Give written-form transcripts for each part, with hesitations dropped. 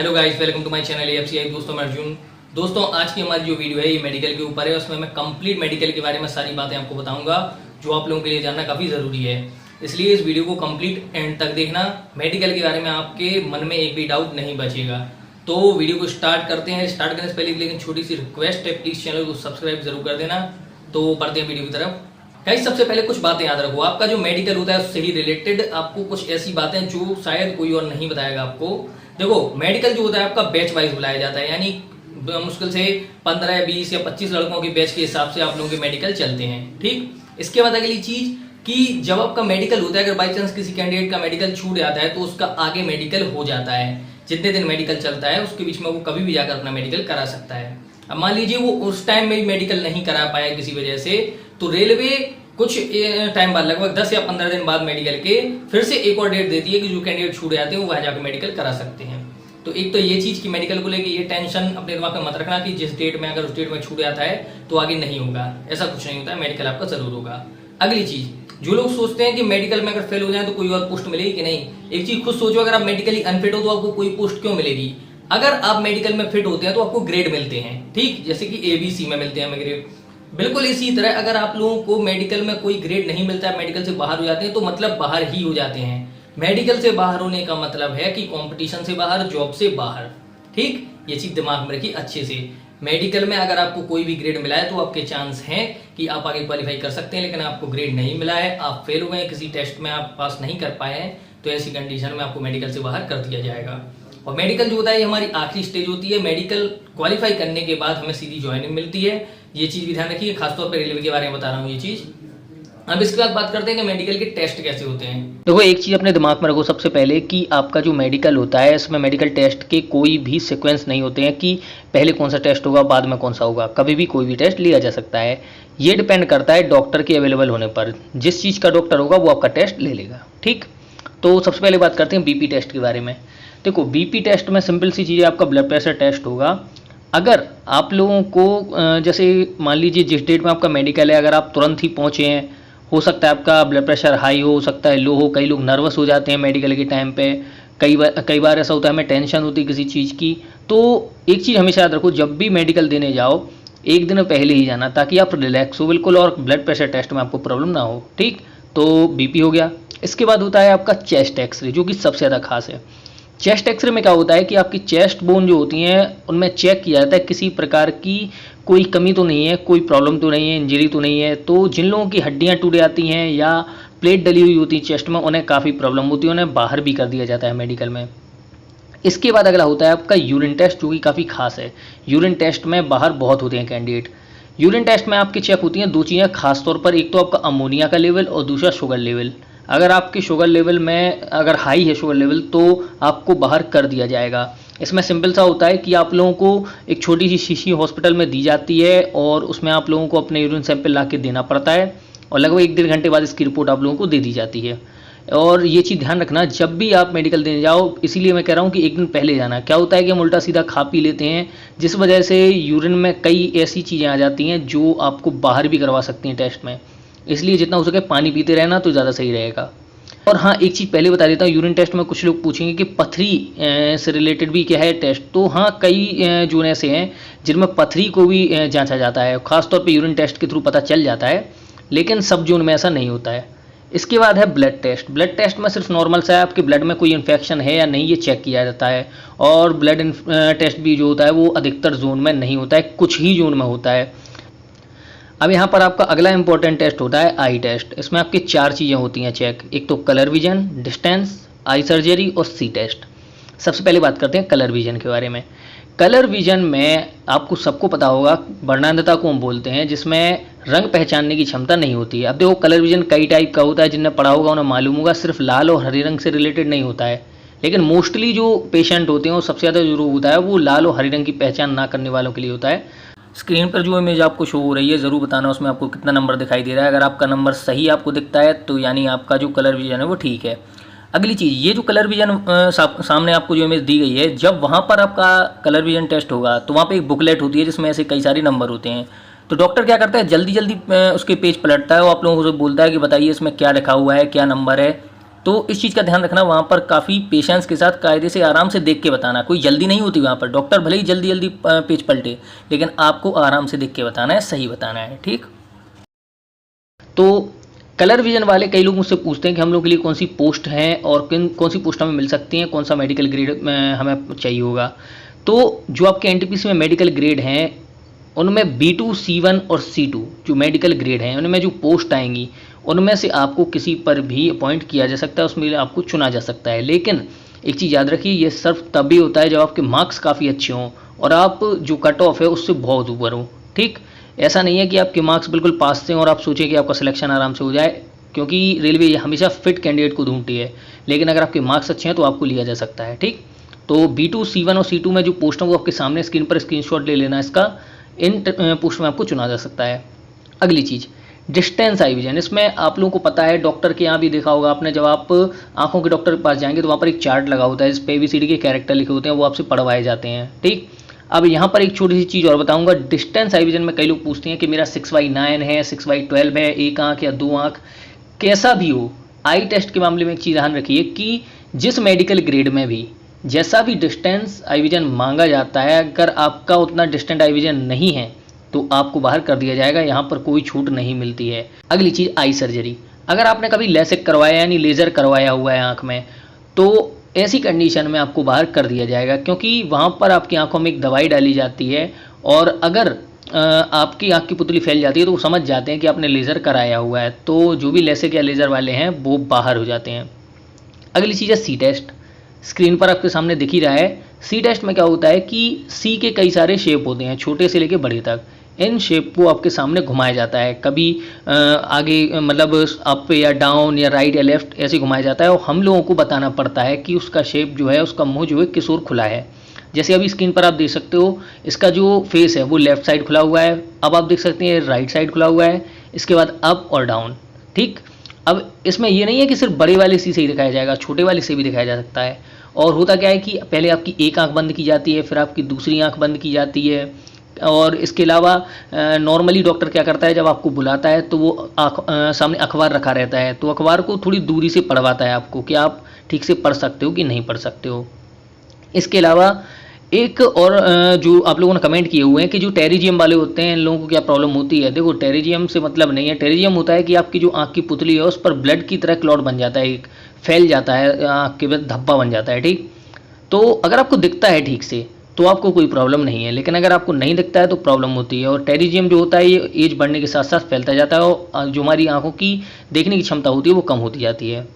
Hello guys, welcome to my channel FCI. दोस्तों मैं अर्जुन। दोस्तों आज की हमारी जो वीडियो है ये मेडिकल के ऊपर है। उसमें मैं कंप्लीट मेडिकल के बारे में सारी बातें आपको बताऊंगा जो आप लोगों के लिए जानना काफ़ी ज़रूरी है। इसलिए इस वीडियो को कंप्लीट एंड तक देखना। मेडिकल के बारे में आपके मन में एक भी डाउट नहीं बचेगा। तो वीडियो को स्टार्ट करते हैं। स्टार्ट करने से पहले लेकिन छोटी सी रिक्वेस्ट है, प्लीज़ चैनल को सब्सक्राइब जरूर कर देना। तो बढ़ते हैं वीडियो की तरफ। गाइस सबसे पहले कुछ बातें याद रखो। आपका जो मेडिकल होता है उससे ही रिलेटेड आपको कुछ ऐसी बातें जो शायद कोई और नहीं बताएगा आपको। देखो, मेडिकल जो होता है आपका बैच वाइज बुलाया जाता है, यानी मुश्किल से 15 20 या 25 लड़कों के बैच के हिसाब से आप लोगों के मेडिकल चलते हैं। ठीक, इसके बाद अगली चीज कि जब आपका मेडिकल होता है, अगर बाई चांस किसी कैंडिडेट का मेडिकल छूट जाता है तो उसका आगे मेडिकल हो जाता है। जितने दिन मेडिकल चलता है उसके बीच में वो कभी भी जाकर अपना मेडिकल करा सकता है। अब मान लीजिए वो उस टाइम में भी मेडिकल नहीं करा पाया किसी वजह से, तो रेलवे कुछ टाइम बाद, लगभग 10 या 15 दिन बाद मेडिकल के फिर से एक और डेट देती है कि जो कैंडिडेट छूट जाते हैं वो वहां जाकर मेडिकल करा सकते हैं। तो एक तो ये चीज कि मेडिकल को लेके ये टेंशन अपने दिमाग में मत रखना कि जिस डेट में अगर उस डेट में छूट जाता है तो आगे नहीं होगा। ऐसा कुछ नहीं होता है, मेडिकल आपका जरूर होगा। अगली चीज, जो लोग सोचते हैं कि मेडिकल में अगर फेल हो जाए तो कोई और पोस्ट मिलेगी कि नहीं, एक चीज खुद सोचो, अगर आप मेडिकली अनफिट हो तो आपको कोई पोस्ट क्यों मिलेगी। अगर आप मेडिकल में फिट होते हैं तो आपको ग्रेड मिलते हैं। ठीक, जैसे कि ABC में मिलते हैं हमें ग्रेड, बिल्कुल इसी तरह अगर आप लोगों को मेडिकल में कोई ग्रेड नहीं मिलता है, मेडिकल से बाहर हो जाते हैं तो मतलब बाहर ही हो जाते हैं। मेडिकल से बाहर होने का मतलब है कि कंपटीशन से बाहर, जॉब से बाहर। ठीक, ये चीज दिमाग में रखिए अच्छे से। मेडिकल में अगर आपको कोई भी ग्रेड मिला है तो आपके चांस हैं कि आप आगे क्वालिफाई कर सकते हैं, लेकिन आपको ग्रेड नहीं मिला है, आप फेल हुए हैं, किसी टेस्ट में आप पास नहीं कर पाए हैं, तो ऐसी कंडीशन में आपको मेडिकल से बाहर कर दिया जाएगा। और मेडिकल जो होता है ये हमारी आखिरी स्टेज होती है। मेडिकल क्वालिफाई करने के बाद हमें सीधी ज्वाइनिंग मिलती है। ये चीज भी ध्यान रखिए, खासतौर पर रेलवे के बारे में बता रहा हूँ ये चीज। अब इसके बाद बात करते हैं कि मेडिकल के टेस्ट कैसे होते हैं। देखो, एक चीज़ अपने दिमाग में रखो सबसे पहले कि आपका जो मेडिकल होता है इसमें मेडिकल टेस्ट के कोई भी सीक्वेंस नहीं होते हैं कि पहले कौन सा टेस्ट होगा बाद में कौन सा होगा। कभी भी कोई भी टेस्ट लिया जा सकता है। ये डिपेंड करता है डॉक्टर के अवेलेबल होने पर। जिस चीज़ का डॉक्टर होगा वो आपका टेस्ट ले लेगा। ठीक, तो सबसे पहले बात करते हैं BP टेस्ट के बारे में। देखो, BP टेस्ट में सिंपल सी चीज़ है, आपका ब्लड प्रेशर टेस्ट होगा। अगर आप लोगों को जैसे मान लीजिए जिस डेट में आपका मेडिकल है, अगर आप तुरंत ही पहुँचे हैं, हो सकता है आपका ब्लड प्रेशर हाई हो सकता है लो हो। कई लोग नर्वस हो जाते हैं मेडिकल के टाइम पे। कई बार ऐसा होता है हमें टेंशन होती है किसी चीज़ की। तो एक चीज़ हमेशा याद रखो, जब भी मेडिकल देने जाओ एक दिन पहले ही जाना ताकि आप रिलैक्स हो बिल्कुल और ब्लड प्रेशर टेस्ट में आपको प्रॉब्लम ना हो। ठीक, तो BP हो गया। इसके बाद होता है आपका चेस्ट एक्सरे, जो कि सबसे ज़्यादा खास है। चेस्ट एक्सरे में क्या होता है कि आपकी चेस्ट बोन जो होती हैं उनमें चेक किया जाता है किसी प्रकार की कोई कमी तो नहीं है, कोई प्रॉब्लम तो नहीं है, इंजरी तो नहीं है। तो जिन लोगों की हड्डियां टूट जाती हैं या प्लेट डली हुई होती है चेस्ट में, उन्हें काफ़ी प्रॉब्लम होती है, उन्हें बाहर भी कर दिया जाता है मेडिकल में। इसके बाद अगला होता है आपका यूरिन टेस्ट, जो कि काफ़ी खास है। यूरिन टेस्ट में बाहर बहुत होते हैं कैंडिडेट। यूरिन टेस्ट में आपकी चेक होती हैं दो चीज़ें खास तौर पर, एक तो आपका अमोनिया का लेवल और दूसरा शुगर लेवल। अगर आपके शुगर लेवल में अगर हाई है शुगर लेवल तो आपको बाहर कर दिया जाएगा। इसमें सिंपल सा होता है कि आप लोगों को एक छोटी सी शीशी हॉस्पिटल में दी जाती है और उसमें आप लोगों को अपने यूरिन सैंपल ला के देना पड़ता है और लगभग 1 डेढ़ घंटे बाद इसकी रिपोर्ट आप लोगों को दे दी जाती है। और ये चीज़ ध्यान रखना जब भी आप मेडिकल देने जाओ, इसीलिए मैं कह रहा हूँ कि एक दिन पहले जाना। क्या होता है कि हम उल्टा सीधा खा पी लेते हैं, जिस वजह से यूरिन में कई ऐसी चीज़ें आ जाती हैं जो आपको बाहर भी करवा सकती हैं टेस्ट में। इसलिए जितना हो सके पानी पीते रहना तो ज़्यादा सही रहेगा। और हाँ, एक चीज़ पहले बता देता हूँ, यूरिन टेस्ट में कुछ लोग पूछेंगे कि पथरी से रिलेटेड भी क्या है टेस्ट। तो हाँ, कई जोन ऐसे हैं जिनमें पथरी को भी जांचा जाता है, खासतौर पे यूरिन टेस्ट के थ्रू पता चल जाता है, लेकिन सब जोन में ऐसा नहीं होता है। इसके बाद है ब्लड टेस्ट। ब्लड टेस्ट में सिर्फ नॉर्मल सा है, आपके ब्लड में कोई इन्फेक्शन है या नहीं ये चेक किया जाता है। और ब्लड टेस्ट भी जो होता है वो अधिकतर जोन में नहीं होता है, कुछ ही जोन में होता है। अब यहाँ पर आपका अगला इंपॉर्टेंट टेस्ट होता है आई टेस्ट। इसमें आपकी 4 चीज़ें होती हैं चेक, एक तो colour vision, distance, eye surgery और सी टेस्ट। सबसे पहले बात करते हैं कलर विजन के बारे में। कलर विजन में आपको सबको पता होगा वर्णांधता को हम बोलते हैं, जिसमें रंग पहचानने की क्षमता नहीं होती है। अब देखो, कलर विजन कई टाइप का होता है, जिन्हें पढ़ा होगा उन्हें मालूम होगा, सिर्फ लाल और हरे रंग से रिलेटेड नहीं होता है। लेकिन मोस्टली जो पेशेंट होते हैं वो सबसे ज़्यादा जो रोग होता है वो लाल और हरे रंग की पहचान ना करने वालों के लिए होता है। स्क्रीन पर जो इमेज आपको शो हो रही है ज़रूर बताना उसमें आपको कितना नंबर दिखाई दे रहा है। अगर आपका नंबर सही आपको दिखता है तो यानी आपका जो कलर विजन है वो ठीक है। अगली चीज़, ये जो कलर विजन सामने आपको जो इमेज दी गई है, जब वहाँ पर आपका कलर विजन टेस्ट होगा तो वहाँ पे एक बुकलेट होती है जिसमें ऐसे कई सारे नंबर होते हैं। तो डॉक्टर क्या करता है, जल्दी जल्दी उसके पेज पलटता है और आप लोगों को बोलता है कि बताइए इसमें क्या लिखा हुआ है, क्या नंबर है। तो इस चीज़ का ध्यान रखना, वहाँ पर काफ़ी पेशेंस के साथ कायदे से आराम से देख के बताना, कोई जल्दी नहीं होती वहाँ पर। डॉक्टर भले ही जल्दी जल्दी पेज पलटे, लेकिन आपको आराम से देख के बताना है, सही बताना है, ठीक। तो कलर विजन वाले कई लोग मुझसे पूछते हैं कि हम लोग के लिए कौन सी पोस्ट है और कौन सी पोस्ट हमें मिल सकती हैं, कौन सा मेडिकल ग्रेड हमें चाहिए होगा। तो जो आपके एनटीपीसी में मेडिकल ग्रेड हैं उनमें B2, C1 और C2 जो मेडिकल ग्रेड हैं, उनमें जो पोस्ट आएंगी उनमें से आपको किसी पर भी अपॉइंट किया जा सकता है, उसमें आपको चुना जा सकता है। लेकिन एक चीज़ याद रखिए, ये सिर्फ तभी होता है जब आपके मार्क्स काफ़ी अच्छे हों और आप जो कट ऑफ है उससे बहुत ऊपर हो, ठीक। ऐसा नहीं है कि आपके मार्क्स बिल्कुल पास से और आप सोचें कि आपका सिलेक्शन आराम से हो जाए, क्योंकि रेलवे हमेशा फिट कैंडिडेट को ढूंढती है। लेकिन अगर आपके मार्क्स अच्छे हैं तो आपको लिया जा सकता है, ठीक। तो B2, C1 और C2 में जो पोस्ट है वो आपके सामने स्क्रीन पर स्क्रीनशॉट ले लेना इसका, इन पोस्ट में आपको चुना जा सकता है। अगली चीज़ डिस्टेंस आई विजन, इसमें आप लोगों को पता है, डॉक्टर के यहाँ भी देखा होगा आपने, जब आप आंखों के डॉक्टर के पास जाएंगे तो वहाँ पर एक चार्ट लगा होता है जिस पे ABCD के कैरेक्टर लिखे होते हैं, वो आपसे पढ़वाए जाते हैं, ठीक। अब यहाँ पर एक छोटी सी चीज़ और बताऊंगा, डिस्टेंस आई विजन में कई लोग पूछते हैं कि मेरा 6/9 है, 6/12 है, एक आँख या दो आँख, कैसा भी हो। आई टेस्ट के मामले में एक चीज़ ध्यान रखिए कि जिस मेडिकल ग्रेड में भी जैसा भी डिस्टेंस आई विजन मांगा जाता है, अगर आपका उतना डिस्टेंट आई विजन नहीं है तो आपको बाहर कर दिया जाएगा, यहाँ पर कोई छूट नहीं मिलती है। अगली चीज़ आई सर्जरी, अगर आपने कभी लेसिक करवाया यानी लेज़र करवाया हुआ है आँख में, तो ऐसी कंडीशन में आपको बाहर कर दिया जाएगा, क्योंकि वहाँ पर आपकी आंखों में एक दवाई डाली जाती है और अगर आपकी आँख की पुतली फैल जाती है तो वो समझ जाते हैं कि आपने लेज़र कराया हुआ है, तो जो भी लेसिक या लेज़र वाले हैं वो बाहर हो जाते हैं। अगली चीज़ है सी टेस्ट, स्क्रीन पर आपके सामने दिख ही रहा है। सी टेस्ट में क्या होता है कि सी के कई सारे शेप होते हैं, छोटे से लेके बड़े तक। इन शेप को आपके सामने घुमाया जाता है, कभी आगे मतलब अप या डाउन या राइट या लेफ्ट ऐसे घुमाया जाता है, और हम लोगों को बताना पड़ता है कि उसका शेप जो है, उसका मुंह जो है किस ओर खुला है। जैसे अभी स्क्रीन पर आप देख सकते हो, इसका जो फेस है वो लेफ्ट साइड खुला हुआ है, अब आप देख सकते हैं राइट साइड खुला हुआ है, इसके बाद अप और डाउन, ठीक। अब इसमें ये नहीं है कि सिर्फ बड़े वाले सी से ही दिखाया जाएगा, छोटे वाले से भी दिखाया जा सकता है। और होता क्या है कि पहले आपकी एक आंख बंद की जाती है, फिर आपकी दूसरी आंख बंद की जाती है, और इसके अलावा नॉर्मली डॉक्टर क्या करता है, जब आपको बुलाता है तो वो सामने अखबार रखा रहता है, तो अखबार को थोड़ी दूरी से पढ़वाता है आपको कि आप ठीक से पढ़ सकते हो कि नहीं पढ़ सकते हो। इसके अलावा एक और जो आप लोगों ने कमेंट किए हुए हैं कि जो टेरिजियम वाले होते हैं इन लोगों को क्या प्रॉब्लम होती है। देखो, टेरिजियम से मतलब नहीं है, टेरिजियम होता है कि आपकी जो आँख की पुतली है उस पर ब्लड की तरह क्लॉट बन जाता है, एक फैल जाता है, आँख के बाद धब्बा बन जाता है, ठीक। तो अगर आपको दिखता है ठीक से तो आपको कोई प्रॉब्लम नहीं है, लेकिन अगर आपको नहीं दिखता है तो प्रॉब्लम होती है। और टेरिजियम जो होता है ये एज बढ़ने के साथ साथ फैलता जाता है और जो हमारी आंखों की देखने की क्षमता होती है वो कम होती जाती है।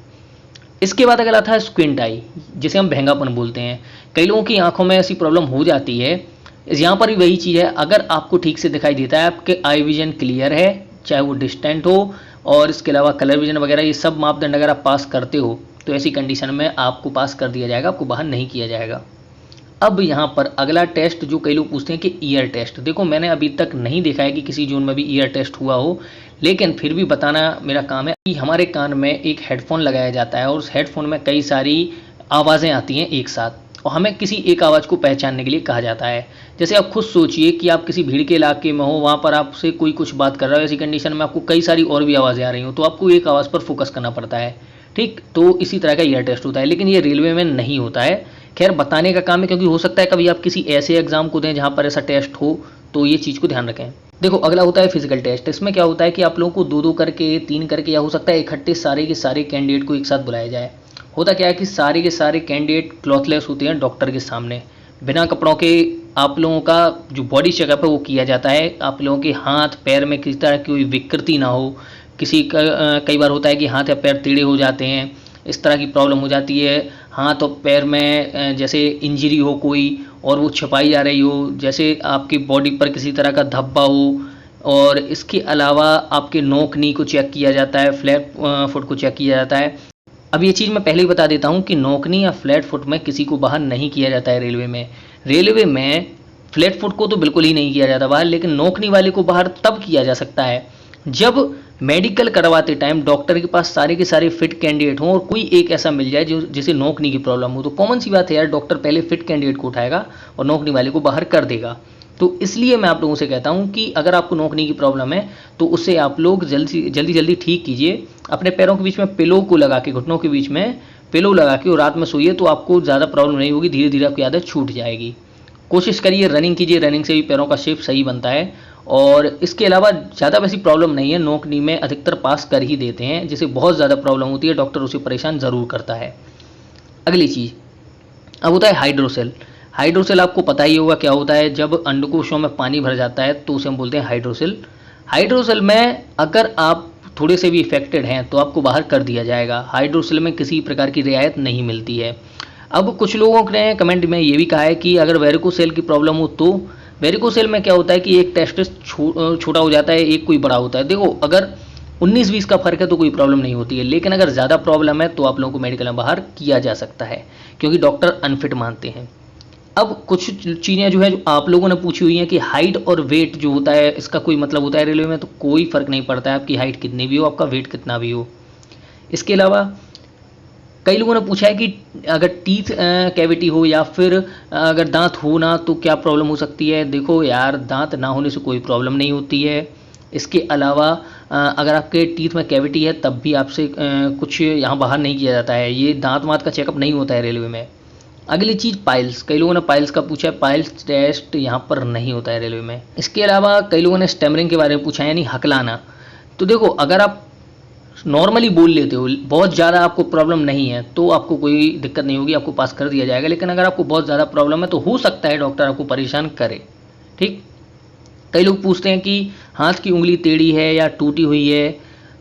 इसके बाद अगर आता है स्क्विंट आई, जिसे हम बहंगापन बोलते हैं। कई लोगों की आंखों में ऐसी प्रॉब्लम हो जाती है, यहाँ पर भी वही चीज़ है, अगर आपको ठीक से दिखाई देता है, आपके आई विजन क्लियर है, चाहे वो डिस्टेंट हो, और इसके अलावा कलर विजन वगैरह ये सब मापदंड अगर आप पास करते हो तो ऐसी कंडीशन में आपको पास कर दिया जाएगा, आपको बाहर नहीं किया जाएगा। अब यहाँ पर अगला टेस्ट जो कई लोग पूछते हैं कि ईयर टेस्ट। देखो, मैंने अभी तक नहीं देखा है कि किसी जोन में भी ईयर टेस्ट हुआ हो, लेकिन फिर भी बताना मेरा काम है कि हमारे कान में एक हेडफोन लगाया जाता है और उस हेडफोन में कई सारी आवाज़ें आती हैं एक साथ, और हमें किसी एक आवाज़ को पहचानने के लिए कहा जाता है। जैसे आप खुद सोचिए कि आप किसी भीड़ के इलाके में हो, वहाँ पर आपसे कोई कुछ बात कर रहा है, ऐसी कंडीशन में आपको कई सारी और भी आवाज़ें आ रही हो, तो आपको एक आवाज़ पर फोकस करना पड़ता है, ठीक। तो इसी तरह का ईयर टेस्ट होता है, लेकिन ये रेलवे में नहीं होता है। खैर, बताने का काम है, क्योंकि हो सकता है कभी आप किसी ऐसे एग्जाम को दें जहाँ पर ऐसा टेस्ट हो, तो ये चीज़ को ध्यान रखें। देखो, अगला होता है फिजिकल टेस्ट। इसमें क्या होता है कि आप लोगों को दो दो करके, तीन करके, या हो सकता है इकट्ठे सारे के सारे कैंडिडेट को एक साथ बुलाया जाए। होता क्या है कि सारे के सारे कैंडिडेट क्लॉथलेस होते हैं डॉक्टर के सामने, बिना कपड़ों के आप लोगों का जो बॉडी चेकअप है वो किया जाता है। आप लोगों के हाथ पैर में किसी तरह की कोई विकृति ना हो, किसी का कई बार होता है कि हाथ या पैर टेढ़े हो जाते हैं, इस तरह की प्रॉब्लम हो जाती है। हाथ और पैर में जैसे इंजरी हो कोई और वो छुपाई जा रही हो, जैसे आपकी बॉडी पर किसी तरह का धब्बा हो, और इसके अलावा आपके नोक नी को चेक किया जाता है, फ्लैट फुट को चेक किया जाता है। अब ये चीज़ मैं पहले ही बता देता हूँ कि नोकनी या फ्लैट फुट में किसी को बाहर नहीं किया जाता है रेलवे में। रेलवे में फ्लैट फुट को तो बिल्कुल ही नहीं किया जाता बाहर, लेकिन नोकनी वाले को बाहर तब किया जा सकता है जब मेडिकल करवाते टाइम डॉक्टर के पास सारे के सारे फिट कैंडिडेट हों और कोई एक ऐसा मिल जाए जो जिसे नोकनी की प्रॉब्लम हो। तो कॉमन सी बात है यार, डॉक्टर पहले फिट कैंडिडेट को उठाएगा और नोकनी वाले को बाहर कर देगा। तो इसलिए मैं आप लोगों से कहता हूं कि अगर आपको नोकनी की प्रॉब्लम है तो उसे आप लोग जल्दी ठीक कीजिए। अपने पैरों के बीच में पिलो को लगा के, घुटनों के बीच में पिलो लगा के और रात में सोइए, तो आपको ज़्यादा प्रॉब्लम नहीं होगी, धीरे धीरे आपकी आदत छूट जाएगी। कोशिश करिए रनिंग कीजिए, रनिंग से भी पैरों का शेप सही बनता है। और इसके अलावा ज़्यादा वैसी प्रॉब्लम नहीं है, नोक नी में अधिकतर पास कर ही देते हैं। जिसे बहुत ज़्यादा प्रॉब्लम होती है डॉक्टर उसे परेशान ज़रूर करता है। अगली चीज़ अब होता है हाइड्रोसेल। हाइड्रोसेल आपको पता ही होगा क्या होता है। जब अंडकोशों में पानी भर जाता है तो उसे हम बोलते हैं हाइड्रोसेल। हाइड्रोसेल में अगर आप थोड़े से भी इफेक्टेड हैं तो आपको बाहर कर दिया जाएगा। हाइड्रोसेल में किसी प्रकार की रियायत नहीं मिलती है। अब कुछ लोगों ने कमेंट में ये भी कहा है कि अगर वेरिकोसेल की प्रॉब्लम हो तो वेरिकोसेल में क्या होता है कि एक टेस्टिस छोटा हो जाता है, एक कोई बड़ा होता है। देखो अगर 19-20 का फर्क है तो कोई प्रॉब्लम नहीं होती है, लेकिन अगर ज़्यादा प्रॉब्लम है तो आप लोगों को मेडिकल में बाहर किया जा सकता है, क्योंकि डॉक्टर अनफिट मानते हैं। अब कुछ चीज़ें जो है जो आप लोगों ने पूछी हुई हैं कि हाइट और वेट जो होता है इसका कोई मतलब होता है रेलवे में, तो कोई फ़र्क नहीं पड़ता है आपकी हाइट कितनी भी हो, आपका वेट कितना भी हो। इसके अलावा कई लोगों ने पूछा है कि अगर टीथ कैविटी हो या फिर अगर दांत हो ना तो क्या प्रॉब्लम हो सकती है। देखो यार, दांत ना होने से कोई प्रॉब्लम नहीं होती है। इसके अलावा अगर आपके टीथ में कैविटी है तब भी आपसे कुछ यहाँ बाहर नहीं किया जाता है। ये दांत वाँत का चेकअप नहीं होता है रेलवे में। अगली चीज़ पाइल्स, कई लोगों ने पाइल्स का पूछा है। पाइल्स टेस्ट यहाँ पर नहीं होता है रेलवे में। इसके अलावा कई लोगों ने स्टैमरिंग के बारे में पूछा है, यानी हकलाना। तो देखो अगर आप नॉर्मली बोल लेते हो, बहुत ज़्यादा आपको प्रॉब्लम नहीं है तो आपको कोई दिक्कत नहीं होगी, आपको पास कर दिया जाएगा। लेकिन अगर आपको बहुत ज़्यादा प्रॉब्लम है तो हो सकता है डॉक्टर आपको परेशान करे। ठीक, कई लोग पूछते हैं कि हाथ की उंगली टेढ़ी है या टूटी हुई है,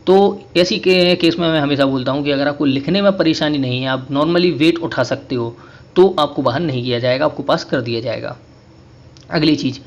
तो ऐसी केस में मैं हमेशा बोलता हूँ कि अगर आपको लिखने में परेशानी नहीं है, आप नॉर्मली वेट उठा सकते हो, तो आपको बाहर नहीं किया जाएगा, आपको पास कर दिया जाएगा। अगली चीज़,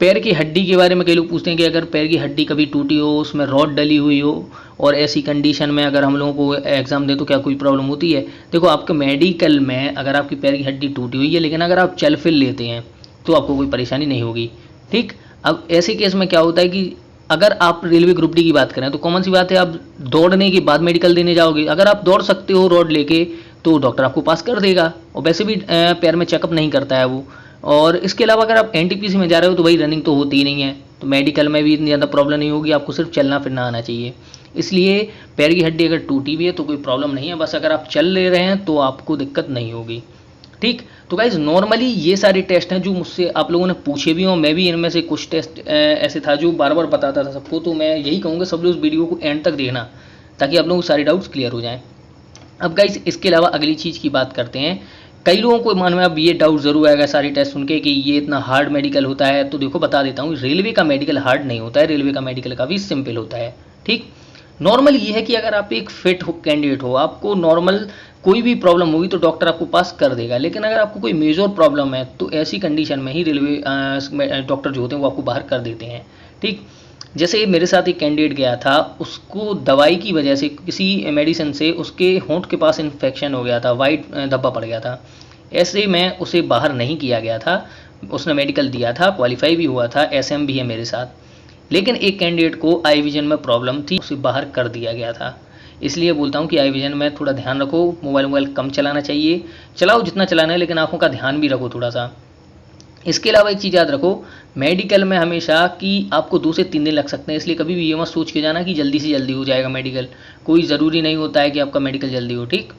पैर की हड्डी के बारे में कई लोग पूछते हैं कि अगर पैर की हड्डी कभी टूटी हो, उसमें रॉड डली हुई हो और ऐसी कंडीशन में अगर हम लोगों को एग्ज़ाम दें तो क्या कोई प्रॉब्लम होती है। देखो आपके मेडिकल में अगर आपकी पैर की हड्डी टूटी हुई है लेकिन अगर आप चल फिर लेते हैं तो आपको कोई परेशानी नहीं होगी। ठीक, अब ऐसे केस में क्या होता है कि अगर आप रेलवे ग्रुप डी की बात करें तो कॉमन सी बात है, आप दौड़ने के बाद मेडिकल देने जाओगे, अगर आप दौड़ सकते हो रॉड लेके तो डॉक्टर आपको पास कर देगा। और वैसे भी पैर में चेकअप नहीं करता है वो। और इसके अलावा अगर आप एनटीपीसी में जा रहे हो तो भाई रनिंग तो होती ही नहीं है, तो मेडिकल में भी इतनी ज़्यादा प्रॉब्लम नहीं होगी, आपको सिर्फ चलना फिरना आना चाहिए। इसलिए पैर की हड्डी अगर टूटी भी है तो कोई प्रॉब्लम नहीं है, बस अगर आप चल ले रहे हैं तो आपको दिक्कत नहीं होगी। ठीक, तो गाइज नॉर्मली ये सारे टेस्ट हैं जो मुझसे आप लोगों ने पूछे भी हों। मैं भी इनमें से कुछ टेस्ट ऐसे था जो बार बार बताता था सबको, तो मैं यही कहूँगा सब लोग उस वीडियो को एंड तक देखना ताकि आप लोगों को सारे डाउट्स क्लियर हो जाएँ। अब गाइज इसके अलावा अगली चीज़ की बात करते हैं। कई लोगों को मन में अब ये डाउट ज़रूर आएगा सारी टेस्ट सुन के कि ये इतना हार्ड मेडिकल होता है। तो देखो बता देता हूँ, रेलवे का मेडिकल हार्ड नहीं होता है, रेलवे का मेडिकल काफ़ी सिंपल होता है। ठीक, नॉर्मल ये है कि अगर आप एक फिट हो कैंडिडेट हो, आपको नॉर्मल कोई भी प्रॉब्लम होगी तो डॉक्टर आपको पास कर देगा। लेकिन अगर आपको कोई मेजर प्रॉब्लम है तो ऐसी कंडीशन में ही रेलवे डॉक्टर जो होते हैं वो आपको बाहर कर देते हैं। ठीक, जैसे मेरे साथ एक कैंडिडेट गया था, उसको दवाई की वजह से किसी मेडिसिन से उसके होंठ के पास इन्फेक्शन हो गया था, वाइट धब्बा पड़ गया था। ऐसे में उसे बाहर नहीं किया गया था, उसने मेडिकल दिया था, क्वालिफाई भी हुआ था, एसएम भी है मेरे साथ। लेकिन एक कैंडिडेट को आई विजन में प्रॉब्लम थी, उसे बाहर कर दिया गया था। इसलिए बोलता हूँ कि आई विजन में थोड़ा ध्यान रखो, मोबाइल कम चलाना चाहिए, चलाओ जितना चलाना है लेकिन आँखों का ध्यान भी रखो थोड़ा सा। इसके अलावा एक चीज़ याद रखो, मेडिकल में हमेशा कि आपको 2 से 3 दिन लग सकते हैं, इसलिए कभी भी ये मत सोच के जाना कि जल्दी से जल्दी हो जाएगा मेडिकल। कोई ज़रूरी नहीं होता है कि आपका मेडिकल जल्दी हो। ठीक,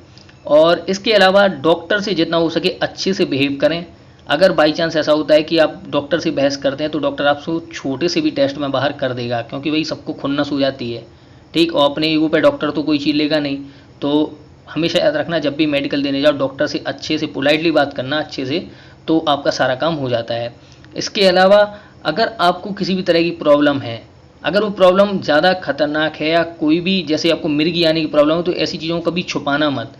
और इसके अलावा डॉक्टर से जितना हो सके अच्छे से बिहेव करें। अगर बाई चांस ऐसा होता है कि आप डॉक्टर से बहस करते हैं तो डॉक्टर आपको छोटे से भी टेस्ट में बाहर कर देगा, क्योंकि भाई सबको खुन्नस हो जाती है। ठीक, और अपने ईगो पे डॉक्टर तो कोई चीज़ लेगा नहीं। तो हमेशा याद रखना, जब भी मेडिकल देने जाओ डॉक्टर से अच्छे से पोलाइटली बात करना, अच्छे से, तो आपका सारा काम हो जाता है। इसके अलावा अगर आपको किसी भी तरह की प्रॉब्लम है, अगर वो प्रॉब्लम ज़्यादा खतरनाक है या कोई भी जैसे आपको मिर्गी आने की प्रॉब्लम है, तो ऐसी चीज़ों को कभी छुपाना मत,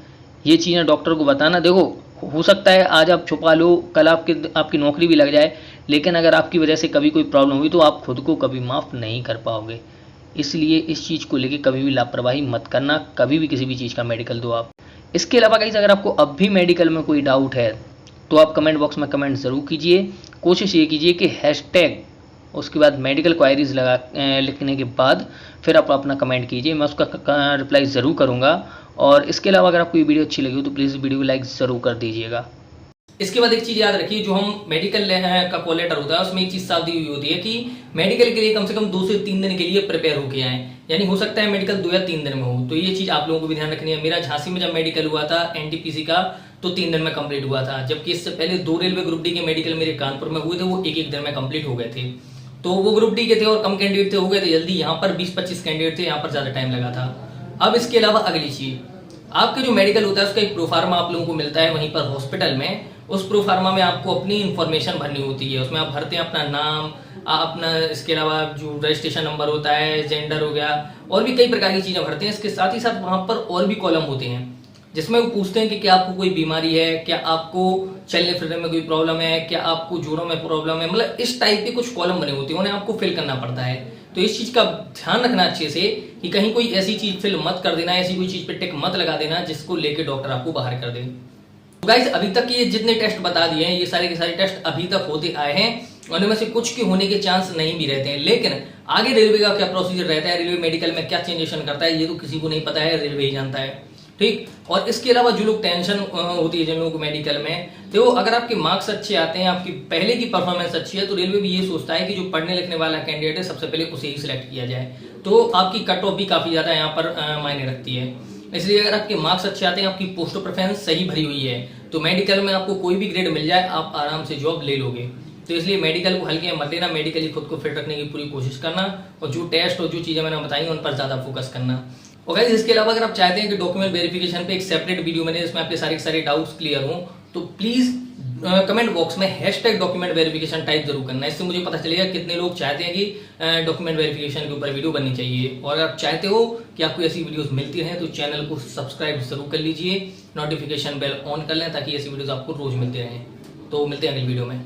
ये चीज़ें डॉक्टर को बताना। देखो हो सकता है आज आप छुपा लो, कल आपकी नौकरी भी लग जाए, लेकिन अगर आपकी वजह से कभी कोई प्रॉब्लम हुई तो आप खुद को कभी माफ़ नहीं कर पाओगे। इसलिए इस चीज़ को लेके कभी भी लापरवाही मत करना, कभी भी किसी भी चीज़ का मेडिकल दो आप। इसके अलावा गाइस अगर आपको अब भी मेडिकल में कोई डाउट है तो आप कमेंट बॉक्स में कमेंट ज़रूर कीजिए। कोशिश ये कीजिए कि हैशटैग उसके बाद मेडिकल क्वायरीज लिखने के बाद फिर आप अपना कमेंट कीजिए, मैं उसका रिप्लाई ज़रूर करूँगा। और इसके अलावा अगर आपको ये वीडियो अच्छी लगी हो तो प्लीज़ वीडियो को लाइक ज़रूर कर दीजिएगा। इसके बाद एक चीज याद रखिए, जो हम मेडिकल का कॉल लेटर होता है उसमें एक चीज साफ दी हुई होती है कि मेडिकल के लिए कम से कम 2 से 3 दिन के लिए प्रिपेयर होके आए, यानी हो सकता है मेडिकल 2 या 3 दिन में हो। तो ये चीज आप लोगों को भी ध्यान रखनी है। मेरा झांसी में जब मेडिकल हुआ था एनटीपीसी का तो 3 दिन में कंप्लीट हुआ था, जबकि इससे पहले 2 रेलवे ग्रुप डी के मेडिकल मेरे कानपुर में हुए थे, वो एक दिन में कंप्लीट हो गए थे। तो वो ग्रुप डी के थे और कम कैंडिडेट थे, हो गए थे जल्दी। यहाँ पर 20-25 कैंडिडेट थे, यहाँ पर ज्यादा टाइम लगा था। अब इसके अलावा अगली चीज, आपके जो मेडिकल होता है उसका एक प्रोफार्मा आप लोगों को मिलता है वहीं पर हॉस्पिटल में। उस प्रोफार्मा में आपको अपनी इंफॉर्मेशन भरनी होती है, उसमें आप भरते हैं अपना नाम, अपना इसके अलावा जो रजिस्ट्रेशन नंबर होता है, जेंडर हो गया, और भी कई प्रकार की चीजें भरते हैं। इसके साथ ही साथ वहां पर और भी कॉलम होते हैं जिसमें वो पूछते हैं कि क्या आपको कोई बीमारी है, क्या आपको चलने फिरने में कोई प्रॉब्लम है, क्या आपको जोड़ों में प्रॉब्लम है, मतलब इस टाइप के कुछ कॉलम बने होते हैं, उन्हें आपको फिल करना पड़ता है। तो इस चीज का ध्यान रखना अच्छे से कि कहीं कोई ऐसी चीज फिल मत कर देना, ऐसी कोई चीज पे टिक मत लगा देना जिसको लेके डॉक्टर आपको बाहर कर दे। तो गाइस, अभी तक ये जितने टेस्ट बता दिए हैं ये सारे के सारे टेस्ट अभी तक होते आए हैं, उनमें से कुछ के होने के चांस नहीं भी रहते हैं। लेकिन आगे रेलवे का क्या प्रोसीजर रहता है, रेलवे मेडिकल में क्या चेंजेशन करता है, ये तो किसी को नहीं पता है, रेलवे ही जानता है। ठीक, और इसके अलावा जो लोग टेंशन होती है जिन लोगों को मेडिकल में, तो अगर आपके मार्क्स अच्छे आते हैं, आपकी पहले की परफॉर्मेंस अच्छी है, तो रेलवे भी ये सोचता है कि जो पढ़ने लिखने वाला कैंडिडेट है सबसे पहले उसे ही सिलेक्ट किया जाए। तो आपकी कट ऑफ भी काफी ज्यादा यहाँ पर मायने रखती है। इसलिए अगर आपके मार्क्स अच्छे आते हैं, आपकी पोस्ट प्रेफरेंस सही भरी हुई है, तो मेडिकल में आपको कोई भी ग्रेड मिल जाए आप आराम से जॉब ले लोगे। तो इसलिए मेडिकल को हल्के में मत लेना, मेडिकली खुद को फिट रखने की पूरी कोशिश करना, और जो टेस्ट और जो चीजें मैंने बताई उन पर ज्यादा फोकस करना। और गाइस, इसके अलावा अगर आप चाहते हैं कि डॉक्यूमेंट वेरिफिकेशन पे एक सेपरेट वीडियो मैंने इसमें आपके सारे डाउट्स क्लियर हों, तो प्लीज कमेंट बॉक्स में #डॉक्यूमेंट वेरिफिकेशन टाइप जरूर करना। इससे मुझे पता चलेगा कितने लोग चाहते हैं कि डॉक्यूमेंट वेरिफिकेशन के ऊपर वीडियो बननी चाहिए। और अगर आप चाहते हो कि आपको ऐसी वीडियोस मिलती रहें तो चैनल को सब्सक्राइब जरूर कर लीजिए, नोटिफिकेशन बेल ऑन कर लें ताकि ऐसी वीडियोस आपको रोज मिलती रहें। तो मिलते हैं अगली वीडियो में।